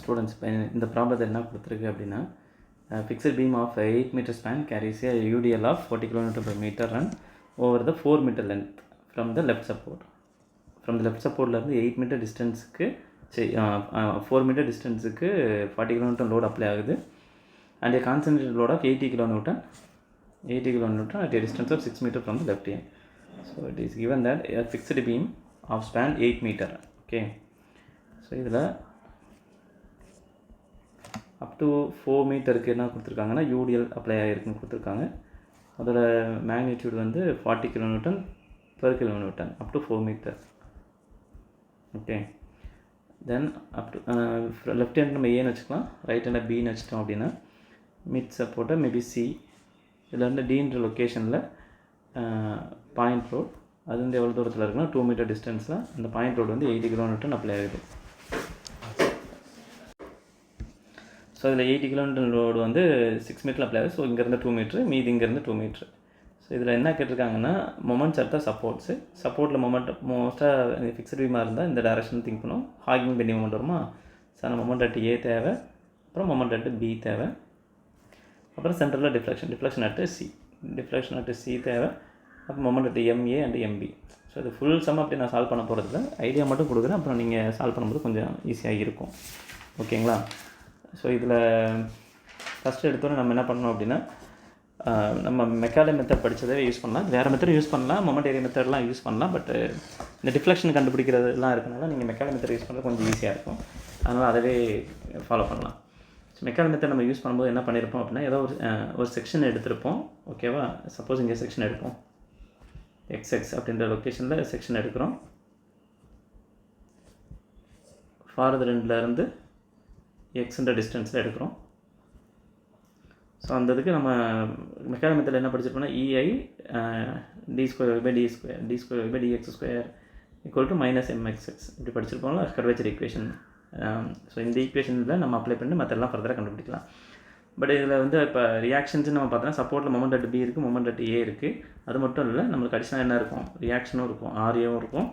Students இப்போ இந்த ப்ராப்ளத்தை என்ன கொடுத்துருக்கு அப்படின்னா fixed beam of 8 meter span carries a UDL of 40 kN/meter run over the 4 meter length from the left support. From the left supportலேருந்து 8 meter டிஸ்டன்ஸுக்கு 4 meter டிஸ்டன்ஸுக்கு 40 kN load apply ஆகுது and a concentrated load of 80 kN at a distance of 6 meter from the left end. So it is given that a fixed beam of span 8 meter. Okay. So இதில் அப் to 4 மீட்டருக்கு என்ன கொடுத்துருக்காங்கன்னா UTL apply ஆகிருக்குன்னு கொடுத்துருக்காங்க. அதோட magnitude வந்து 40 kN/kN up to 4 metre. Okay, then up to left hand நம்ம ஏன்னு வச்சுக்கலாம், ரைட் ஹேண்டை பின்னு வச்சுட்டோம் அப்படின்னா மிட் சப்போர்ட்டை மேபி சி, இதில் வந்து டீன்ற லொக்கேஷனில் பாயிண்ட் ரோட், அது வந்து எவ்வளோ தூரத்தில் இருக்குன்னா 2 meter டிஸ்டன்ஸில் அந்த பாயிண்ட் ரோடு வந்து 80 kN அப்ளை ஆகுது. ஸோ இதில் 80 kN லோடு வந்து 6 meter அப்ளை ஆகுது. ஸோ இங்கேருந்து 2 meter, மீதி இங்கேருந்து 2 meter. ஸோ இதில் என்ன கேட்டிருக்காங்கன்னா மொமெண்ட்ஸ் அடுத்த சப்போர்ட்டில் மொமெண்ட் மோஸ்ட்டாக ஃபிக்ஸட் பீமாக இருந்தால் இந்த டைரக்ஷன் திங்க் பண்ணும், ஹாகிங் பெண்டிங் மொமெண்ட் வருமா. ஸோ அந்த மொமெண்ட் அட் ஏ தேவை, அப்புறம் மொமெண்ட் அட் பி தேவை, அப்புறம் சென்டரில் டிஃப்ளெக்ஷன் அட் சி தேவை, அப்புறம் moment at MA and MP. So இது ஃபுல் சம் அப்படி நான் சால்வ் பண்ண போகிறதுல ஐடியா மட்டும் கொடுக்குறேன், அப்புறம் நீங்கள் சால்வ் பண்ணும்போது கொஞ்சம் ஈஸியாக இருக்கும். ஓகேங்களா. ஸோ இதில் ஃபஸ்ட்டு எடுத்தோன்னே நம்ம என்ன பண்ணணும் அப்படின்னா நம்ம மெக்காலே மெத்தட் படித்ததே யூஸ் பண்ணலாம், வேறு மெத்தட் யூஸ் பண்ணலாம், மொமெண்ட் ஏரியா மெத்தட்லாம் யூஸ் பண்ணலாம். பட் இந்த டிஃப்ளெக்ஷன் கண்டுபிடிக்கிறதுலாம் இருக்கனால நீங்கள் மெக்காலே மெத்தட் யூஸ் பண்ணுறது கொஞ்சம் ஈஸியாக இருக்கும், அதனால் அதவே ஃபாலோ பண்ணலாம். ஸோ மெக்காலே மெத்தட் நம்ம யூஸ் பண்ணும்போது என்ன பண்ணியிருப்போம் அப்படின்னா ஏதோ ஒரு செக்ஷன் எடுத்திருப்போம். ஓகேவா, சப்போஸ் இங்கே செக்ஷன் எடுப்போம், எக்ஸ்எக்ஸ் அப்படின்ற லொக்கேஷனில் செக்ஷன் எடுக்கிறோம். ஃபாரது ரெண்டுலேருந்து எக்ஸ்ன்ற டிஸ்டன்ஸில் எடுக்கிறோம். ஸோ அந்த இதுக்கு நம்ம மெக்கானிக்கல் மெத்தடில் என்ன படிச்சிருப்போம்னா EI d²/d² equal to -mxx இப்படி படிச்சிருப்போம்ல கர்வேச்சர் ஈக்குவேஷன். ஸோ இந்த ஈக்குவேஷனில் நம்ம அப்ளை பண்ணி மற்றெல்லாம் ஃபர்தராக கண்டுபிடிக்கலாம். பட் இதில் வந்து இப்போ ரியாக்ஷன்ஸ் நம்ம பார்த்தோன்னா சப்போர்ட்டில் மொமெண்ட் அட் பி இருக்குது, மொமெண்ட் அட் ஏ இருக்குது. அது மட்டும் இல்லை, நம்மளுக்கு அடிஷனல் என்ன இருக்கும், ரியாக்ஷனும் இருக்கும், ஆர்ஏவும் இருக்கும்,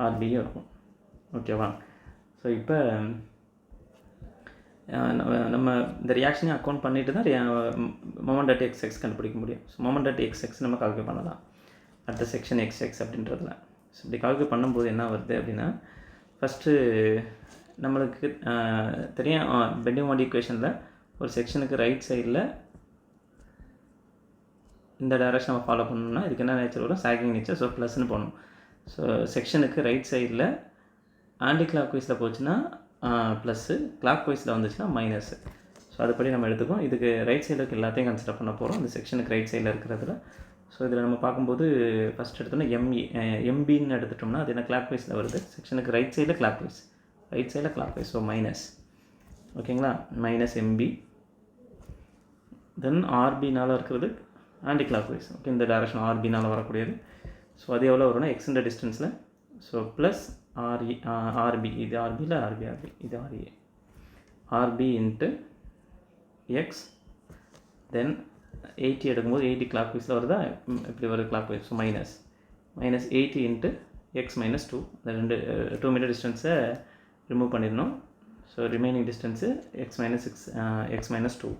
ஆர்பியும் இருக்கும். ஓகேவா. ஸோ இப்போ நம்ம இந்த ரியாக்ஷனையும் அக்கௌண்ட் பண்ணிட்டு தான் மொமெண்ட் அட் எக்ஸ்எக்ஸ் கண்டுபிடிக்க முடியும். ஸோ மொமெண்ட் அட் எக்ஸ்எக்ஸ் நம்ம கால்குலேட் பண்ணலாம் அடுத்த செக்ஷன் எக்ஸ்எக்ஸ் அப்படின்றதுல. ஸோ இப்படி கால்குலேட் பண்ணும்போது என்ன வருது அப்படின்னா, ஃபஸ்ட்டு நம்மளுக்கு தெரியும் பெண்டிங் மொமெண்ட் ஈக்குவேஷனில் ஒரு செக்ஷனுக்கு ரைட் சைடில் இந்த டைரக்ஷன் நம்ம ஃபாலோ பண்ணணும்னா இதுக்கு என்ன நேச்சர் வரும், சாகிங் நேச்சர். ஸோ ப்ளஸ்ன்னு போகணும். ஸோ செக்ஷனுக்கு ரைட் சைடில் ஆன்டி கிளாக் வைஸில் போச்சுன்னா ப்ளஸ்ஸு, கிளாக் வைஸில் வந்துச்சுன்னா மைனஸு. ஸோ அதுபடி நம்ம எடுத்துக்கோம். இதுக்கு ரைட் சைடுக்கு எல்லாத்தையும் கன்சிடர் பண்ண போகிறோம் இந்த செக்ஷனுக்கு ரைட் சைடில் இருக்கிறதுல. ஸோ இதில் நம்ம பார்க்கும்போது ஃபஸ்ட் எடுத்தோன்னா எம்பின்னு எடுத்துட்டோம்னா அது என்ன கிளாக் வைஸில் வருது, செக்ஷனுக்கு ரைட் சைடில் கிளாக் வைஸ். So minus. ஓகேங்களா, -MB. தென் ஆர்பினால் இருக்கிறது ஆன்டி கிளாக் வைஸ். ஓகே, இந்த டைரக்ஷன் ஆர்பினால் வரக்கூடியது. ஸோ அது எவ்வளோ வரும்னா எக்ஸ்ன்ற டிஸ்டன்ஸில். ஸோ ப்ளஸ் ஆர்பி, இது ஆர்பியில் ஆர்பி, இது RA, RB into X. Then 80 எடுக்கும்போது 80 கிளாக் வைஸில் வருதா, இப்படி வருது clockwise. So -80 into X -2. இந்த 2 meter டிஸ்டன்ஸை ரிமூவ் பண்ணிடணும். So remaining distance X -2.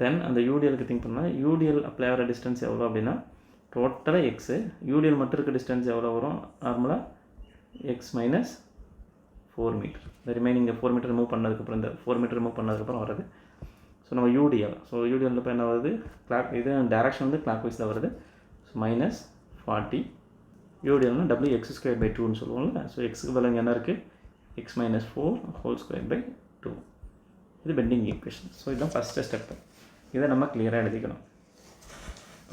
Then அந்த யூடிஎலுக்கு திங்க் பண்ணால் யூடிஎல் அப்ளை ஆகிற டிஸ்டன்ஸ் எவ்வளோ அப்படின்னா டோட்டலாக எக்ஸு, யூடிஎல் மட்டும் இருக்க டிஸ்டன்ஸ் எவ்வளோ வரும், நார்மலாக x -4 meter. இந்த ரிமைனிங் 4 meter ரிமூவ் பண்ணதுக்கப்புறம், இந்த 4 meter ரிமூவ் பண்ணதுக்கப்புறம் வருது. ஸோ நம்ம யூடிஎல், ஸோ யூடிஎல் இப்போ என்ன வருது, இது டைரக்ஷன் வந்து கிளாக் வைஸில் வருது. ஸோ -40 யூடிஎல்னா WX²/2ன்னு சொல்லுவோம்ல. ஸோ எக்ஸுக்கு பதில் என்ன இருக்குது, x -4² இது பெண்டிங் ஈக்குவேஷன். ஸோ இதுதான் ஃபஸ்ட்டு ஸ்டெப்பு. இதை நம்ம கிளியராக எழுதிக்கணும்.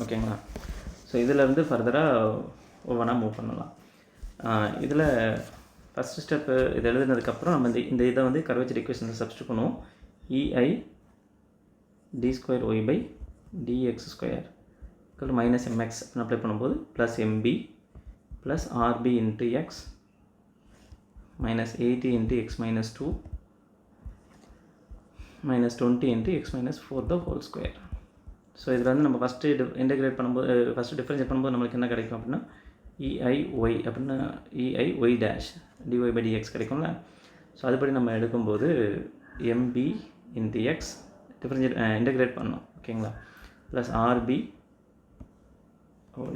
ஓகேங்களா. ஸோ இதிலேருந்து ஃபர்தராக ஒவ்வொன்றா மூவ் பண்ணலாம். இதில் ஃபஸ்ட்டு ஸ்டெப்பு இது எழுதுனதுக்கப்புறம் நம்ம இந்த இதை வந்து கர்வேச்சர் ஈக்குவேஷனில் சப்ஸ்டிட் பண்ணுவோம். EI d²y/dx² -mx அப்ளை பண்ணும்போது +MB plus RB into X -80 into x -2 -20 into x -4². So இதில் வந்து நம்ம ஃபஸ்ட்டு இன்டெகிரேட் பண்ணும்போது, ஃபஸ்ட்டு டிஃப்ரென்ஷியேட் பண்ணும்போது நம்மளுக்கு என்ன கிடைக்கும் அப்படின்னா EIY அப்படின்னா EIY' dy/dx கிடைக்கும்ல. ஸோ அதுபடி நம்ம எடுக்கும்போது MB into x differentiate integrate பண்ணோம் ஓகேங்களா. ப்ளஸ் ஆர்பி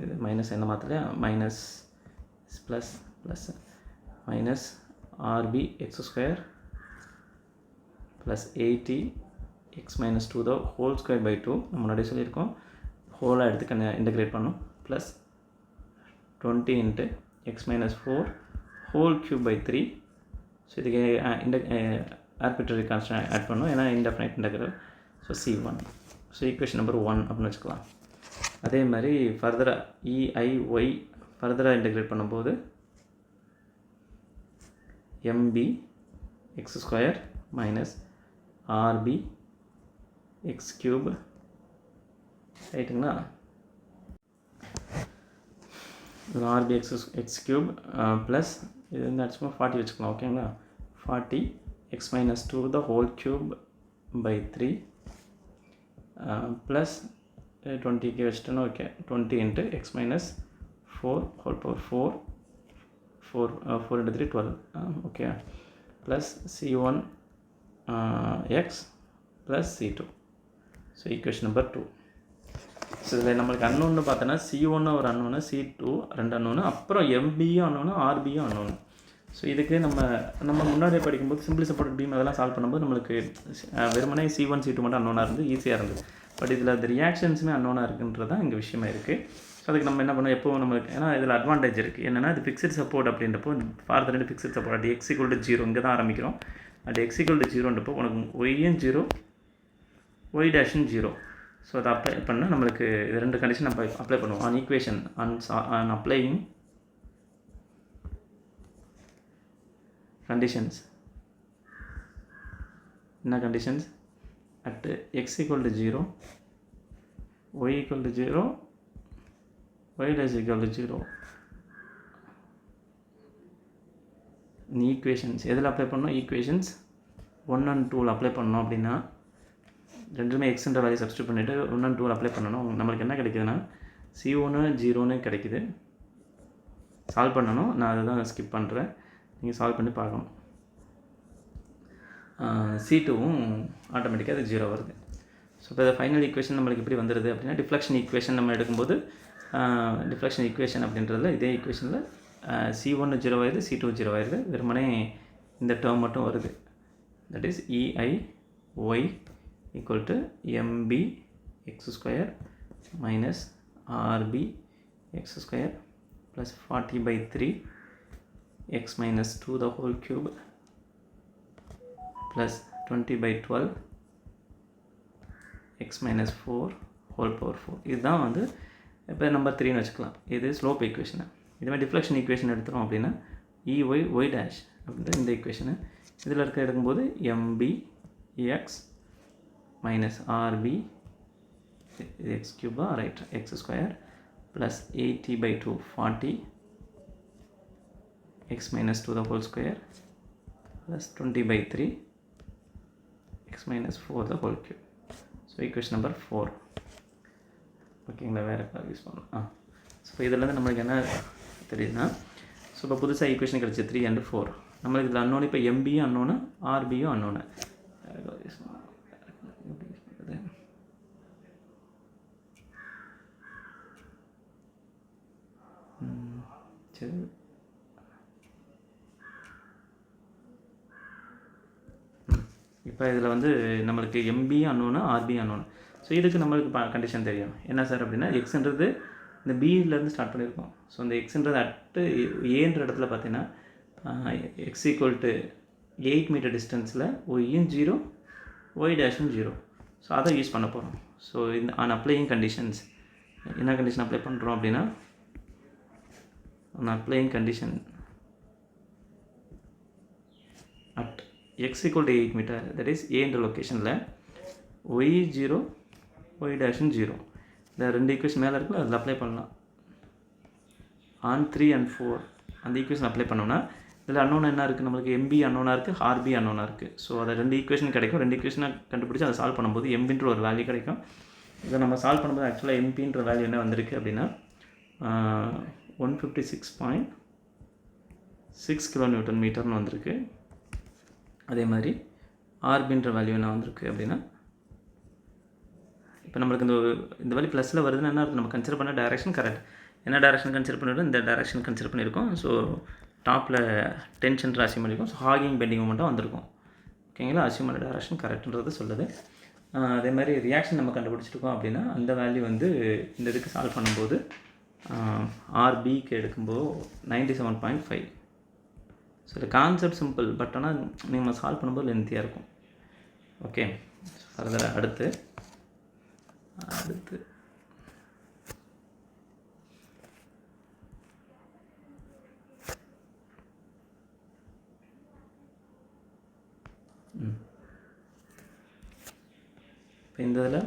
இது மைனஸ் என்ன மாற்றலையா minus plus plus minus RB x square plus 80 x minus 2 தான் ஹோல் ஸ்கொயர் பை 2 நம்ம முன்னாடி சொல்லியிருக்கோம். ஹோலாக எடுத்து இன்டகிரேட் பண்ணோம். Plus 20 into X minus 4 whole cube by 3. So இதுக்கு ஆர்பிட்ரரி கான்ஸ்டன்ட் ஆட் பண்ணோம் ஏன்னா indefinite integral. So C1. So equation number 1 அப்படின்னு வச்சுக்கலாம். அதே மாதிரி ஃபர்தராக EIY ஃபர்தராக இன்டெகிரேட் பண்ணும்போது MB x square minus RB x cube ரைட்டுங்களா. RB எக்ஸ் க்யூப் ப்ளஸ் இது வந்து அடிச்சுமா 40 வச்சுக்கலாம் ஓகேங்களா. 40 x minus 2 the whole cube by 3 plus 20க்கு வச்சுட்டோன்னா okay 20 into X minus 4 whole power 4 into 3 12 okay plus C1 x plus C2. So equation number 2. So இதில் நம்மளுக்கு அன்னோன்னு பார்த்தோன்னா C1 ஒரு அன்னோன்னு C2 2 அன்னோன்னு அப்புறம் MBயும் அன்னோன்னு RBயும் அன்னோன்னு. ஸோ இதுக்கு நம்ம முன்னாடியே படிக்கும்போது சிம்பிளி சப்போர்ட் பீம் அதெல்லாம் சால்வ் பண்ணும்போது நம்மளுக்கு வெறுமனே C1 C2 மட்டும் அன்னோனாக இருந்து ஈஸியாக இருந்தது. பட் இதில் அது ரியாக்ஷன்ஸுமே அன்னோனாக இருக்குன்றது தான் இங்கே விஷயமா இருக்குது. ஸோ அதுக்கு நம்ம என்ன பண்ணோம் எப்போவும் நம்மளுக்கு ஏன்னா இதில் அட்வான்டேஜ் இருக்குது என்னென்னா இது ஃபிக்ஸட் சப்போர்ட் அப்படின்றப்போ ஃபார் ரெண்டு ஃபிக்ஸட் சப்போர்ட் அட் x = 0 இங்கே தான் ஆரம்பிக்கிறோம். அட் x = 0ன்றப்போ உனக்கு ஒய்யும் 0 ஒய் டேஷும் 0. ஸோ அதை அப்ளை பண்ணால் நம்மளுக்கு இது ரெண்டு கண்டிஷன் நம்ம அப்ளை பண்ணுவோம். On equation on applying conditions என்ன conditions at x = 0 y = 0 y dash = 0 இந்த ஈக்குவேஷன்ஸ் எதில் அப்ளை பண்ணோம் ஈக்குவேஷன்ஸ் 1 and 2 அப்ளை பண்ணோம் அப்படின்னா ரெண்டுமே எக்ஸ்ன்ற வேல்யூ சப்ஸ்டியூட் பண்ணிவிட்டு 1 and 2 அப்ளை பண்ணணும். நம்மளுக்கு என்ன கிடைக்குதுன்னா C1 0 கிடைக்குது. சால்வ் பண்ணணும். நான் அதை தான் ஸ்கிப் பண்ணுறேன். நீங்கள் சால்வ் பண்ணி பார்க்கணும். C2வும் ஆட்டோமேட்டிக்காக அது 0 வருது. ஸோ இப்போ ஃபைனல் ஈக்குவேஷன் நம்மளுக்கு எப்படி வந்துடுது அப்படின்னா டிஃப்ளெக்ஷன் ஈக்குவேஷன் நம்ம எடுக்கும்போது டிஃப்ளெக்ஷன் ஈக்குவேஷன் அப்படின்றதுல இதே ஈக்குவேஷனில் C1 0 ஆயிடுது C2 0 ஆயிடுது. வெறுமனே இந்த டேர்ம் மட்டும் வருது. That is EIY = MB x square minus RB X square plus 40/3 X minus 2 the whole cube plus 20/12 X minus 4 whole power 4. இதுதான் வந்து இப்போ நம்பர் 3ன்னு வச்சுக்கலாம். இது ஸ்லோப் ஈக்குவேஷனு. இதுமாதிரி டிஃப்ளெக்ஷன் ஈக்குவேஷன் எடுத்துகிறோம் அப்படின்னா EY டேஷ் அப்படின்ற இந்த ஈக்குவேஷனு இதில் இருக்க எடுக்கும்போது MB எக்ஸ் மைனஸ் RB இது X Cuba right X square plus 80/2 40 x minus 2 the whole square plus 20/3 X minus 4 the whole cube. So equation number 4 ஓகேங்களா. வேறு யூஸ் பண்ணலாம். ஸோ இதுலேருந்து நம்மளுக்கு என்ன தெரியுதுன்னா ஸோ இப்போ புதுசாக ஈக்குவேஷன் கிடச்சி 3 and 4 நம்மளுக்கு இதில் அன்னோன்னு இப்போ MBயும் அன்னோன்னு RBயும் அன்னோன்னு யூஸ் பண்ணலாம். சரி இப்போ இதில் வந்து நம்மளுக்கு MBயும் அன்னோன்னு RBயும் அன்னோன்னு. ஸோ இதுக்கு நம்மளுக்கு கண்டிஷன் தெரியும் என்ன சார் அப்படின்னா எக்ஸ்ன்றது இந்த பியிலேருந்து ஸ்டார்ட் பண்ணியிருக்கோம். ஸோ இந்த எக்ஸ்ன்றது அட்டு ஏன்ற இடத்துல பார்த்தீங்கன்னா x = 8 மீட்டர் டிஸ்டன்ஸில் ஒய்யும் 0 ஒய் டேஷும் 0. ஸோ அதை யூஸ் பண்ண போகிறோம். ஸோ இந்த ஆன் அப்ளையிங் கண்டிஷன்ஸ் என்ன கண்டிஷன் அப்ளை பண்ணுறோம் அப்படின்னா on applying condition at x = 8 meter that is ஏன்ற லொக்கேஷனில் ஒய் 0 ஒய் டேஷும் 0 இந்த ரெண்டு ஈக்குவேஷன் மேலே இருக்குல்ல அதில் அப்ளை பண்ணலாம். ஆன் 3 and 4 அந்த ஈக்குவேஷன் அப்ளை பண்ணோன்னா இதில் அன்னோன் என்ன இருக்குது நம்மளுக்கு MB அன்னோனாக இருக்குது RB அன்னோனாக இருக்குது. ஸோ அதை ரெண்டு ஈக்குவேஷன் கிடைக்கும். ரெண்டு ஈக்குவேஷனை கண்டுபிடிச்சி அதை சால்வ் பண்ணும்போது MBன்ற ஒரு வேல்யூ கிடைக்கும். இதை நம்ம சால்வ் பண்ணும்போது ஆக்சுவலாக MBன்ற வேல்யூ என்ன வந்திருக்கு அப்படின்னா 156.6 kN மீட்டர்னு வந்திருக்கு. அதே மாதிரி ஆர்பின்ற வேல்யூ என்ன வந்திருக்கு அப்படின்னா, இப்போ நம்மளுக்கு இந்த வேல்யூ ப்ளஸில் வருதுன்னா என்ன அர்த்தம், நம்ம கன்சிடர் பண்ண டைரக்ஷன் கரெக்ட். என்ன டைரக்ஷன் கன்சிடர் பண்ணிருக்கோம், இந்த டைரக்ஷன் கன்சிடர் பண்ணியிருக்கோம். ஸோ டாப்பில் டென்ஷன் அசியூம் பண்ணியிருக்கோம். ஸோ ஹாகிங் பெண்டிங் மொமெண்ட்டாக வந்திருக்கும். ஓகேங்களா, அசியூம் பண்ண டைரக்ஷன் கரெக்டுன்றது சொல்லுது. அதே மாதிரி ரியாக்ஷன் நம்ம கண்டுபிடிச்சிருக்கோம் அப்படின்னா அந்த வேல்யூ வந்து இந்த இதுக்கு சால்வ் பண்ணும்போது ஆர்பிக்கு எடுக்கும்போது 97.5. ஸோ இது கான்செப்ட் சிம்பிள், பட் ஆனால் நீங்கள் சால்வ் பண்ணும்போது லென்த்தியாக இருக்கும். ஓகே, ஃபர்தராக அடுத்து இப்போ இந்த இதில்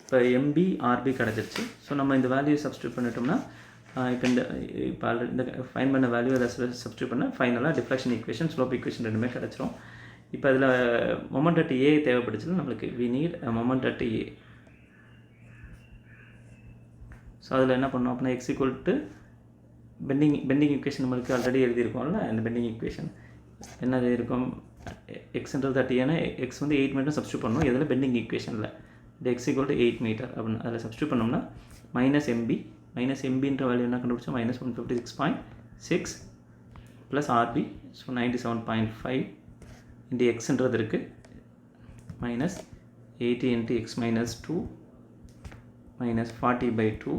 இப்போ எம்பி ஆர்பி கிடச்சிருச்சு. ஸோ நம்ம இந்த வேல்யூ சப்ஸ்டியூட் பண்ணிட்டோம்னா இப்போ இப்போ ஆல்ரெடி இந்த ஃபைன் பண்ண வேல்யூ அதை சப்ஸ்டியூட் பண்ண ஃபைனலாக டிஃப்ளெக்ஷன் ஈக்குவேஷன், ஸ்லோப் ஈக்குவேஷன் ரெண்டுமே கிடச்சிரும். இப்போ அதில் மொமெண்ட் அட் ஏ தேவைப்படுச்சுன்னா நம்மளுக்கு we need moment at A. So அதில் என்ன பண்ணோம் அப்படின்னா X equal to bending equation நம்மளுக்கு ஆல்ரெடி எழுதியிருக்கோம்ல. இந்த பெண்டிங் ஈக்குவேஷன் என்ன எழுதியிருக்கோம், எக்ஸ்ன்றது 30 ஏன்னா எக்ஸ் வந்து 8 மீட்டர் சப்ஸ்டியூட் பண்ணணும். இதில் பெண்டிங் ஈக்குவேஷனில் இந்த எக்ஸ் ஈக்குவல் டு 8 மீட்டர் அப்படின்னு அதில் சப்ஸ்டியூட் பண்ணோம்னா மைனஸ் எம்பின்ற வேல்யூ என்ன கண்டுபிடிச்சோம், -156.6 ப்ளஸ் ஆர்பி. ஸோ 97.5 இன்ட்டு எக்ஸ்ன்றது இருக்குது -80 into X -2 -40/2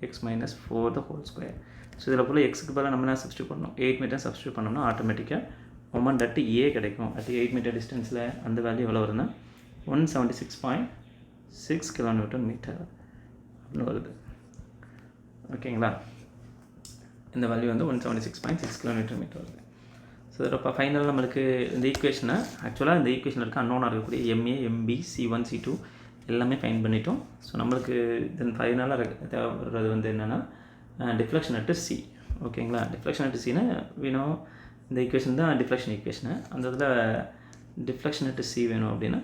X -4 the whole square. So இதில் போல் எக்ஸுக்கு பதிலாக நம்ம என்ன சப்ஸ்டியூட் பண்ணணும், 8 மீட்டர் சப்ஸ்டியூட் பண்ணோம்னா ஆட்டோமேட்டிக்காக மொமெண்ட் அட் ஏ கிடைக்கும். அட் 8 மீட்டர் டிஸ்டன்ஸில் அந்த வேல்யூ எவ்வளோ வருதுன்னா 176.6 kN மீட்டர் அப்படின்னு வருது. ஓகேங்களா, இந்த வேல்யூ வந்து 176.6 kN மீட்டர் வருது. ஸோ இப்போ ஃபைனலாக நம்மளுக்கு இந்த ஈக்குவேஷனை ஆக்சுவலாக இந்த ஈக்குவேஷன் இருக்க அன்னோனாக இருக்கக்கூடிய எம்ஏ, எம்பி, C1, C2 எல்லாமே ஃபைன் பண்ணிட்டோம். ஸோ நம்மளுக்கு தென் ஃபைனலாக தேவைப்படுறது வந்து என்னென்னா டிஃப்ளெக்ஷன் அட் சி. ஓகேங்களா, டிஃப்ளெக்ஷன் அட் சின்னா வேணும். இந்த ஈக்குவேஷன் தான் டிஃப்ளெக்ஷன் ஈக்குவேஷனு. அந்த இதில் டிஃப்ளெக்ஷன் அட் சி வேணும் அப்படின்னா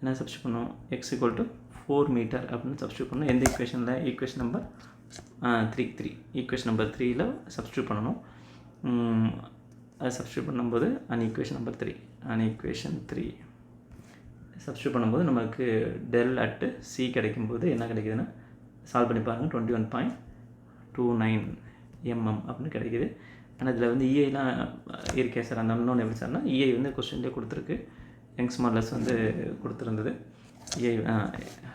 என்ன சப்ஸ்டியூட் பண்ணணும், எக்ஸ் ஈக்குவல் டு 4 மீட்டர் அப்படின்னு சப்ஸ்டியூட் பண்ணணும். எந்த ஈக்குவேஷனில், ஈக்குவேஷன் நம்பர் 3 ஈக்குவேஷன் நம்பர் 3ல் சப்ஸ்டியூட் பண்ணணும். அதை சப்ஸ்டியூட் பண்ணும்போது ஈக்குவேஷன் நம்பர் 3 ஈக்குவேஷன் 3 சப்ஸ்டியூட் பண்ணும்போது நமக்கு டெல் அட்டு சி கிடைக்கும்போது என்ன கிடைக்குதுன்னா சால்வ் பண்ணி பாருங்கள் 21.29 mm அப்படின்னு கிடைக்கிது. ஆனால் இதில் வந்து இஐலாம் இருக்கே சார், அந்த அன்னோன் எப்படி சார்னா இஐ வந்து கொஸ்டின்லேயே கொடுத்துருக்கு. யங்ஸ் மாடலஸ் வந்து கொடுத்துருந்தது. EI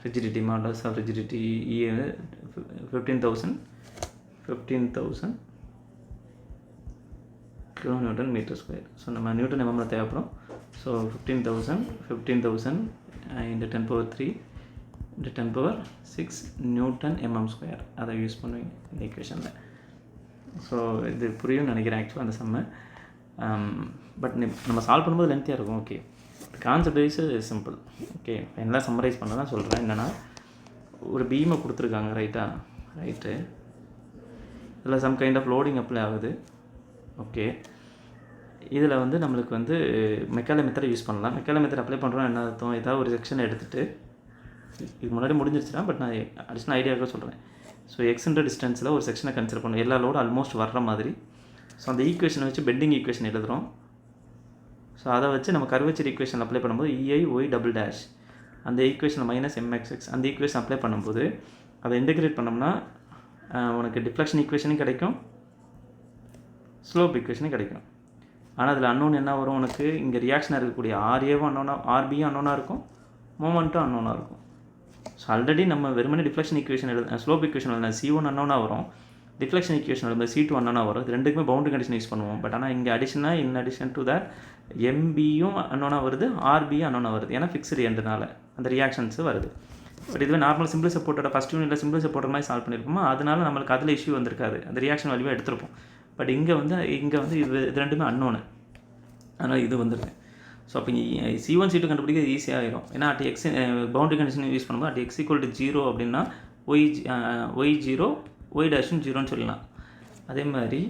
rigidity modulus of rigidity EI வந்து 15,000 kN மீட்டர் ஸ்கொயர். ஸோ நம்ம நியூட்டன் எம்எம்மில் தேவைப்படும். So 15,000 into 10⁻³ into 10⁻6 newton mm square அதை யூஸ் பண்ணுவீங்க இந்த ஈக்குவேஷனில். ஸோ இது புரியும்னு நினைக்கிறேன் ஆக்சுவலாக அந்த செம்ம. பட் நம்ம சால்வ் பண்ணும்போது லென்த்தியாக இருக்கும். Okay, concept wise simple. Okay, எல்லாம் சம்மரைஸ் பண்ண தான் சொல்கிறேன். என்னென்னா ஒரு பீமை கொடுத்துருக்காங்க, ரைட்டு இதில் some kind of loading apply ஆகுது. ஓகே, இதில் வந்து நம்மளுக்கு வந்து மெக்காலே மெத்தடை யூஸ் பண்ணலாம். மெக்காலே மெத்தட் அப்ளை பண்ணுறோம் என்ன அர்த்தம், ஏதாவது ஒரு செக்ஷனை எடுத்துகிட்டு இது முன்னாடி முடிஞ்சிருச்சுன்னா, பட் நான் அடிஷ்னல் ஐடியாவுக்கு சொல்கிறேன். ஸோ எக்ஸ்ன்ற டிஸ்டன்ஸில் ஒரு செக்ஷனை கன்சிடர் பண்ணணும், எல்லா லோடும் ஆல்மோஸ்ட் வர்ற மாதிரி. ஸோ அந்த ஈக்குவேஷனை வச்சு பெண்டிங் ஈக்குவேஷன் எழுதுகிறோம். ஸோ அதை வச்சு நம்ம கர்வேச்சர் ஈக்குவேஷன் அப்ளை பண்ணும்போது EI_Y" அந்த ஈக்குவேஷனில் -mxx அந்த ஈக்குவேஷன் அப்ளை பண்ணும்போது அதை இன்டெகிரேட் பண்ணோம்னா உனக்கு டிஃப்ளெக்ஷன் ஈக்குவேஷனும் கிடைக்கும், ஸ்லோப் ஈக்குவேஷனும் கிடைக்கும். ஆனால் அதில் அன்னோன் என்ன வரும் உனக்கு, இங்கே ரியாக்ஷனாக இருக்கக்கூடிய RAவும் அன்னோனாக, RBயும் அன்னோனாக இருக்கும், மொமெண்ட்டும் அன்னோனாக இருக்கும். ஸோ ஆல்ரெடி நம்ம வெறுமனே டிஃப்ளெக்ஷன் ஈக்குவேஷன் ஸ்லோப் ஈக்குவேஷன் எழுதினா C1 அன்னோனாக வரும், டிஃப்ளெக்ஷன் ஈக்குவேஷன் எழுதும்போது C2 அன்னோனாக வரும். இது ரெண்டுக்குமே பவுண்டரி கண்டிஷன் யூஸ் பண்ணுவோம். பட் ஆனால் இங்கே இன் அடிஷன் டு தட் MBயும் அன்னோனாக வருது, RBயும் அன்னோனாக வருது. ஏன்னா ஃபிக்ஸ்டு எண்டுனால அந்த ரியாக்ஷன்ஸு வருது. பட் இதுவே நார்மல் சிம்பிள் சப்போர்ட்டோட ஃபஸ்ட் யூனிட்ல சிம்பிள் சப்போர்ட்டர் மாதிரி சால்வ் பண்ணியிருப்போமா, அதனால நம்மளுக்கு அதில் இஷ்யூ வந்திருக்காது, அந்த ரியாக்ஷன் வேல்யூவாக எடுத்திருப்போம். பட் இங்கே வந்து இது ரெண்டுமே அன்னோனு, அதனால் இது வந்துருக்கு. ஸோ அப்போ C1 C2 கண்டுபிடிக்க ஈஸியாகிடும். ஏன்னா at X boundary condition use பண்ணும்போது அட் x = 0 அப்படின்னா y0 y' 0ன்னு சொல்லலாம். அதே மாதிரி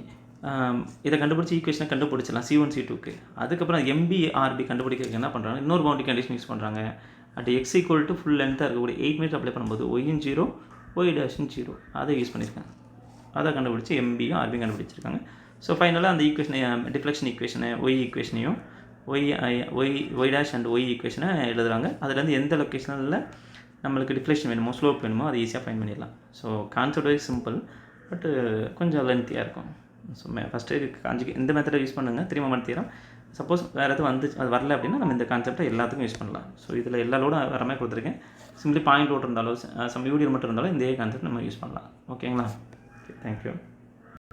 இதை கண்டுபிடிச்சி ஈக்குவேஷனை கண்டுபிடிச்சலாம் C1 C2க்கு. அதுக்கப்புறம் MB RB கண்டுபிடிக்கிறதுக்கு என்ன பண்ணுறாங்க, இன்னொரு பவுண்டரி கண்டிஷன் யூஸ் பண்ணுறாங்க. அட் x = ஃபுல் லென்த்தாக இருக்கக்கூடிய 8 மீட்டர் அப்ளை பண்ணும்போது y0 y' 0 அதை யூஸ் பண்ணியிருக்காங்க. அதை கண்டுபிடிச்சி எம்பியும் ஆர்பியும் கண்டுபிடிச்சிருக்காங்க. ஸோ ஃபைனலாக அந்த ஈக்குவேஷனை டிஃப்ளெக்ஷன் ஈக்குவேஷனை ஒய் ஈக்குவேஷனையும் ஒய் டேஷ் அண்ட் ஒய் ஈக்குவேஷனை எழுதுகிறாங்க. அதுலேருந்து எந்த லொக்கேஷனில் நம்மளுக்கு டிஃப்ளெக்ஷன் வேணுமோ ஸ்லோப் வேணுமோ அதை ஈஸியாக ஃபைண்ட் பண்ணிடலாம். ஸோ கான்செப்ட் வைஸ் சிம்பிள், பட்டு கொஞ்சம் லென்த்தியாக இருக்கும். ஸோ ஃபஸ்ட்டு இந்த மெத்தடை யூஸ் பண்ணுங்கள். 3 மொமெண்ட் தியரம். சப்போஸ் வேறு எதுவும் அது வரல அப்படின்னா நம்ம இந்த கான்செப்டை எல்லாத்துக்கும் யூஸ் பண்ணலாம். ஸோ இதில் எல்லா லோடும் வர மாதிரி கொடுத்துருக்கேன். சிம்பிளி பாயிண்ட் லோட் இருந்தாலும் யூடிஎல் மட்டும் இருந்தாலும் இந்த கான்செப்ட் நம்ம யூஸ் பண்ணலாம். ஓகேங்களா? Okay, thank you.